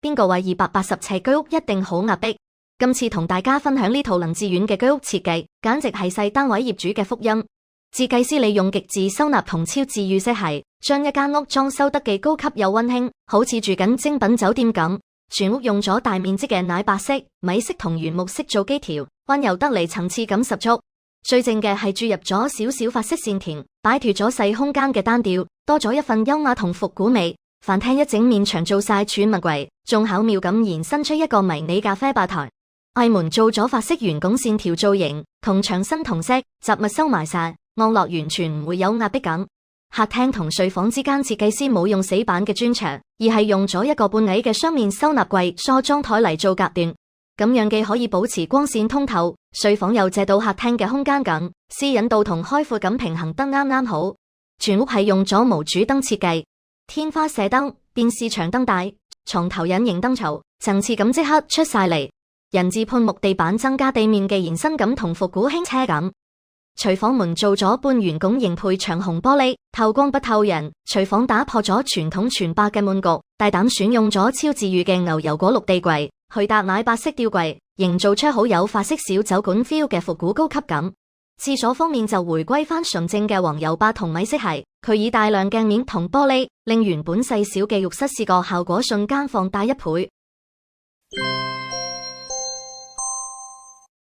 邊個話280尺居屋一定好壓迫？今次同大家分享呢套能自遠嘅居屋設計，簡直係細單位業主嘅福音。設計師利用極致收納同超治癒色系，將一間屋裝修得既高級又溫馨，好似住緊精品酒店咁。全屋用咗大面積嘅奶白色、米色同原木色做基調，溫柔得嚟，層次感十足。最正嘅係注入咗少少法式線條，擺脫咗細空間嘅單調，多咗一份優雅同復古味。飯廳一整面牆做晒儲物櫃，仲巧妙咁延伸出一個迷你咖啡吧台。外門做咗法式圓拱線條造型，同牆身同色，雜物收埋晒，按落完全唔會有壓迫感。客廳同睡房之間，設計師冇用死板嘅磚牆，而係用咗一個半矮嘅雙面收納櫃梳妝台嚟做隔斷，咁樣既可以保持光線通透，睡房又借到客廳嘅空間感，私隱度同開闊感平衡得啱啱好。全屋係用咗無主燈設計，天花射燈、電視長燈帶、床頭隱形燈槽，層次感即刻出晒嚟。人字判木地板增加地面嘅延伸感同復古輕奢感。廚房門做咗半圓拱形配長紅玻璃，透光不透人。廚房打破咗傳統全白嘅悶局，大膽選用咗超治癒嘅牛油果綠地櫃，去搭奶白色吊櫃，營造出好有法式小酒館 feel 嘅復古高級感。廁所方面就回歸翻純正嘅黃油白同米色系，佢以大量鏡面同玻璃，令原本細小嘅浴室視覺效果瞬間放大1倍。